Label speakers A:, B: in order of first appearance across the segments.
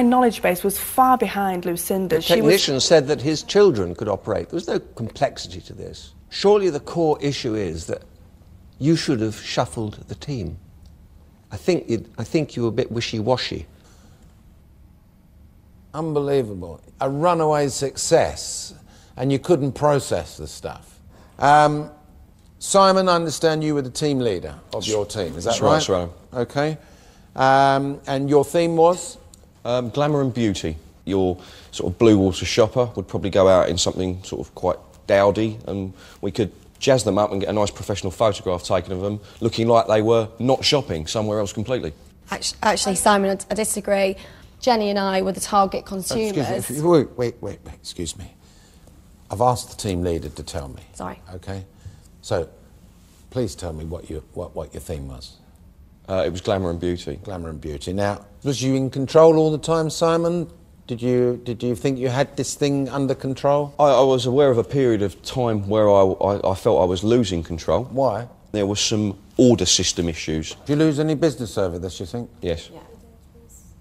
A: knowledge base was far behind Lucinda.
B: The technician said that his children could operate. There was no complexity to this. Surely the core issue is that you should have shuffled the team. I think you were a bit wishy-washy.
C: Unbelievable. A runaway success, and you couldn't process the stuff. Simon, I understand you were the team leader of your team, is that right?
D: That's right,
C: OK. And your theme was?
D: Glamour and beauty. Your sort of blue water shopper would probably go out in something sort of quite dowdy, and we could jazz them up and get a nice professional photograph taken of them, looking like they were not shopping somewhere else completely.
E: Actually, Simon, I disagree. Jenny and I were the target consumers.
C: Excuse me. Wait, excuse me. I've asked the team leader to tell me.
E: Sorry.
C: OK? So, please tell me what your theme was.
D: It was glamour and beauty.
C: Glamour and beauty. Now, was you in control all the time, Simon? Did you think you had this thing under control?
D: I was aware of a period of time where I felt I was losing control.
C: Why?
D: There were some order system issues.
C: Did you lose any business over this, you think?
D: Yes.
E: Yeah.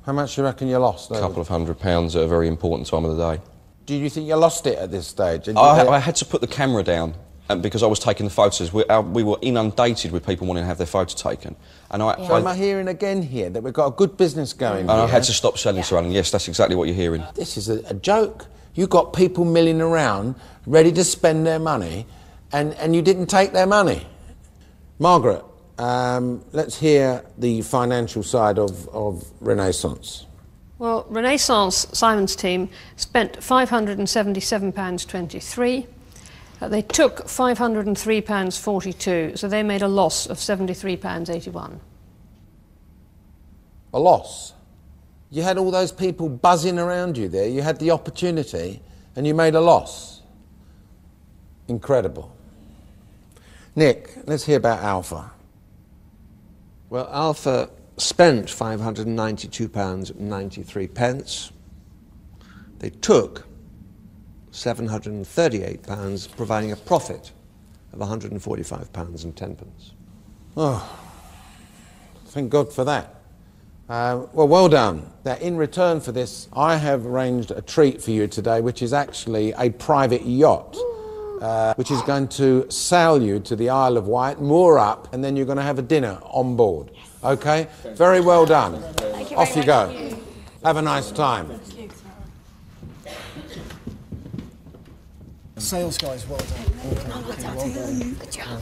C: How much do you reckon you lost?
D: A couple of £100 at a very important time of the day.
C: Do you think you lost it at this stage?
D: I had to put the camera down because I was taking the photos. We were inundated with people wanting to have their photo taken. And
C: So am I hearing again here that we've got a good business going
D: and
C: here?
D: I had to stop selling to Alan. Yes, that's exactly what you're hearing.
C: This is a joke. You got people milling around, ready to spend their money, and you didn't take their money. Margaret, let's hear the financial side of Renaissance.
F: Well, Renaissance, Simon's team, spent £577.23. They took £503.42, so they made a loss of £73.81.
C: A loss? You had all those people buzzing around you there, you had the opportunity, and you made a loss. Incredible. Nick, let's hear about Alpha.
B: Well, Alpha spent £592.93. They took £738, providing a profit of £145.10.
C: Oh, thank God for that. Well done. Now, in return for this, I have arranged a treat for you today, which is actually a private yacht, which is going to sail you to the Isle of Wight, moor up, and then you're going to have a dinner on board. OK? Very well done. Off you go. Have a nice time.
G: Sales guys, well done.
E: Good job.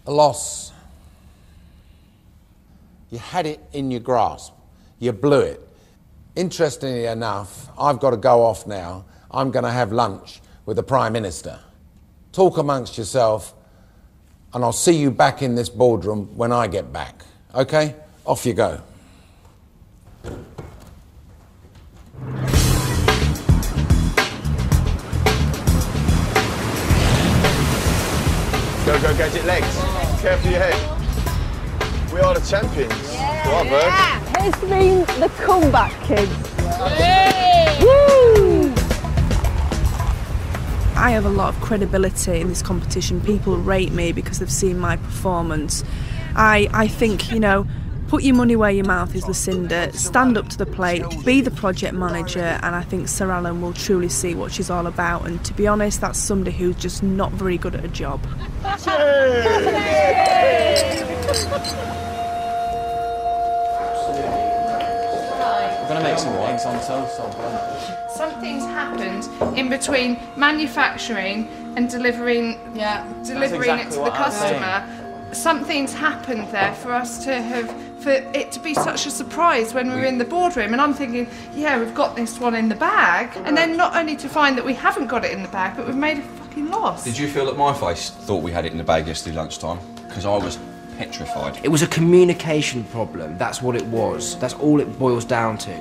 C: A loss. You had it in your grasp. You blew it. Interestingly enough, I've got to go off now. I'm going to have lunch with the Prime Minister. Talk amongst yourself, and I'll see you back in this boardroom when I get back. OK? Off you go.
H: Go, go, gadget legs. Careful your head. We are the champions. Go on, Bird.
I: It's been the comeback, kids.
A: Woo! I have a lot of credibility in this competition. People rate me because they've seen my performance. I think, you know, put your money where your mouth is, Lucinda. Stand up to the plate, be the project manager, and I think Sir Alan will truly see what she's all about. And to be honest, that's somebody who's just not very good at a job.
J: We're going to make some eggs on toast.
K: Something's happened in between manufacturing and delivering it to the customer. Something's happened there for us to have, for it to be such a surprise when we were in the boardroom, and I'm thinking, yeah, we've got this one in the bag, and then not only to find that we haven't got it in the bag, but we've made a fucking loss.
D: Did you feel that my face thought we had it in the bag yesterday lunchtime? Because I was petrified.
J: It was a communication problem, that's what it was. That's all it boils down to.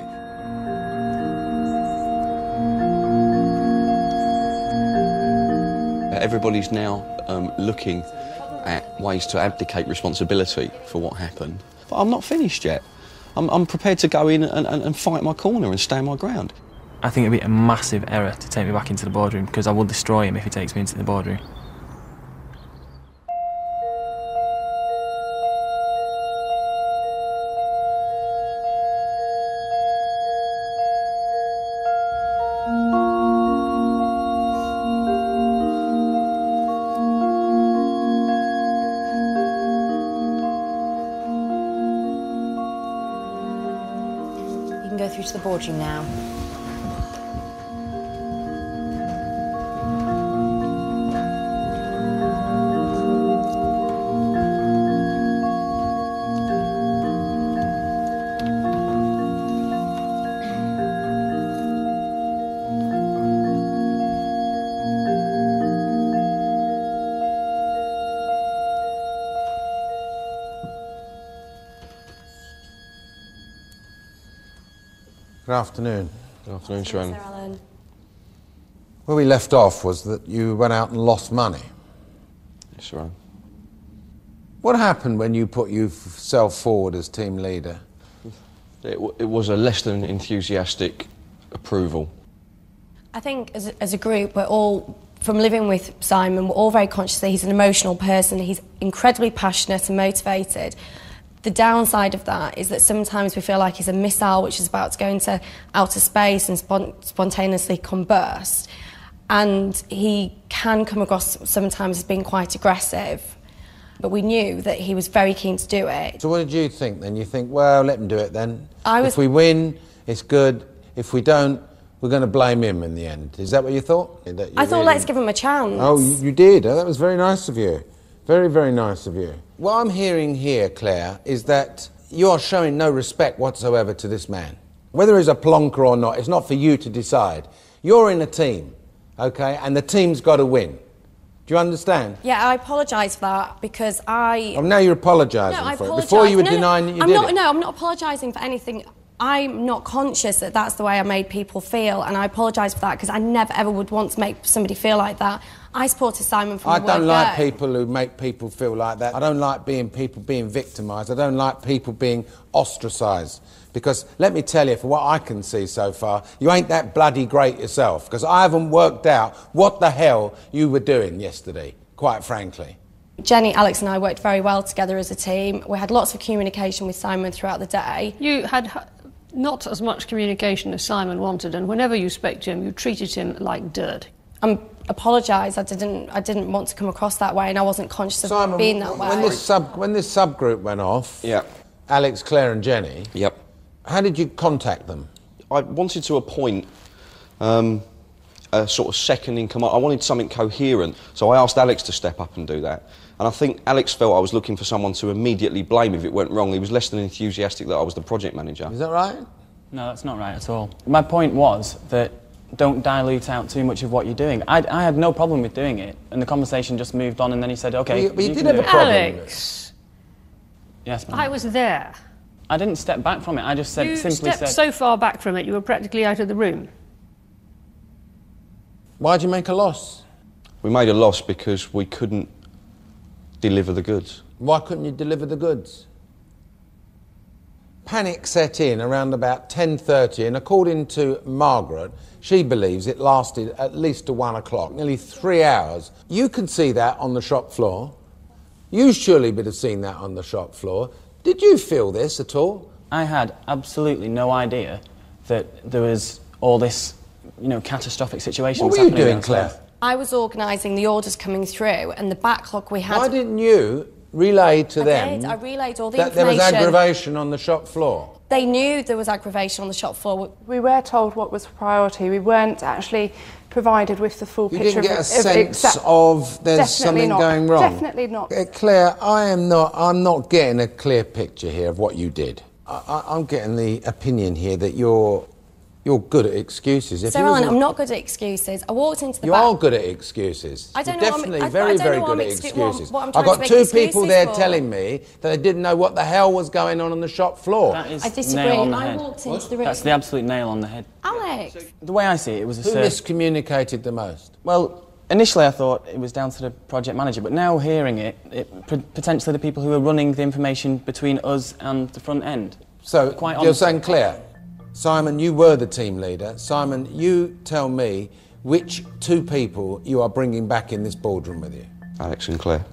D: Everybody's now looking at ways to abdicate responsibility for what happened. But I'm not finished yet. I'm prepared to go in and fight my corner and stand my ground.
L: I think it'd be a massive error to take me back into the boardroom, because I will destroy him if he takes me into the boardroom.
E: can go through to the boardroom now.
C: Good afternoon.
D: Good afternoon, Sharon.
E: Sir Alan.
C: Where we left off was that you went out and lost money.
D: Yes, Sharon.
C: What happened when you put yourself forward as team leader?
D: It was a less than enthusiastic approval.
E: I think as a group, we're all, from living with Simon, we're all very conscious that he's an emotional person. He's incredibly passionate and motivated. The downside of that is that sometimes we feel like he's a missile which is about to go into outer space and spontaneously combust. And he can come across sometimes as being quite aggressive. But we knew that he was very keen to do it.
C: So what did you think then? You think, well, let him do it then.
E: If
C: we win, it's good. If we don't, we're going to blame him in the end. Is that what you thought?
E: I thought, let's give him a chance.
C: Oh, you did? Oh, that was very nice of you. Very, very nice of you. What I'm hearing here, Claire, is that you're showing no respect whatsoever to this man. Whether he's a plonker or not, it's not for you to decide. You're in a team, OK? And the team's got to win. Do you understand?
E: Yeah, I apologise for that because I...
C: Oh, now you're apologising for it. Before you were denying that you did it.
E: No, I'm not apologising for anything. I'm not conscious that that's the way I made people feel, and I apologise for that because I never ever would want to make somebody feel like that. I supported Simon from the word go.
C: I don't like people who make people feel like that. I don't like people being victimised. I don't like people being ostracised. Because, let me tell you, for what I can see so far, you ain't that bloody great yourself. Because I haven't worked out what the hell you were doing yesterday, quite frankly.
E: Jenny, Alex and I worked very well together as a team. We had lots of communication with Simon throughout the day.
F: You had not as much communication as Simon wanted, and whenever you spoke to him, you treated him like dirt.
E: Apologise. I didn't want to come across that way, and I wasn't conscious of
C: Simon,
E: being that way.
C: When this subgroup went off,
D: yeah,
C: Alex, Claire, and Jenny.
D: Yep.
C: How did you contact them?
D: I wanted to appoint a sort of second in command. I wanted something coherent, so I asked Alex to step up and do that. And I think Alex felt I was looking for someone to immediately blame if it went wrong. He was less than enthusiastic that I was the project manager.
C: Is that right?
L: No, that's not right at all. My point was that don't dilute out too much of what you're doing. I had no problem with doing it, and the conversation just moved on, and then he said, OK,
C: but you did have a problem.
F: Alex!
L: Yes, ma'am.
F: I was there.
L: I didn't step back from it, I just simply said...
F: You stepped so far back from it, you were practically out of the room.
C: Why'd you make a loss?
D: We made a loss because we couldn't deliver the goods.
C: Why couldn't you deliver the goods? Panic set in around about 10:30, and according to Margaret, she believes it lasted at least to 1 o'clock, nearly 3 hours. You could see that on the shop floor. You surely would have seen that on the shop floor. Did you feel this at all?
L: I had absolutely no idea that there was all this, catastrophic situation.
C: What were you doing, Claire?
E: I was organising the orders coming through and the backlog we had...
C: Why didn't you relay to them
E: I relayed all the
C: that
E: information.
C: there was aggravation on the shop floor?
E: They knew there was aggravation on the shop floor.
K: We were told what was priority. We weren't actually provided with the full picture.
C: You didn't get a sense of there's something going wrong?
K: Definitely not.
C: Claire, I'm not getting a clear picture here of what you did. I'm getting the opinion here that you're good at excuses.
E: Sir Alan, I'm not good at excuses. I walked into the back...
C: You are good at excuses.
E: I don't
C: You're
E: know
C: definitely very good at excuses.
E: What I'm
C: I've
E: trying
C: got
E: to make
C: two people there
E: for.
C: telling me that they didn't know what the hell was going on the shop floor.
L: That is
E: I disagree.
L: nail on the
E: I
L: head.
E: walked into the room...
L: That's the absolute nail on the head.
E: Alex!
L: The way I see it, it was a...
C: Who miscommunicated the most?
L: Well, initially I thought it was down to the project manager, but now hearing it, potentially the people who are running the information between us and the front end.
C: So, you're saying, Claire, Simon, you were the team leader. Simon, you tell me which two people you are bringing back in this boardroom with you.
D: Alex and Claire.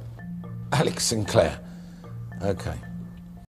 C: Alex and Claire. OK.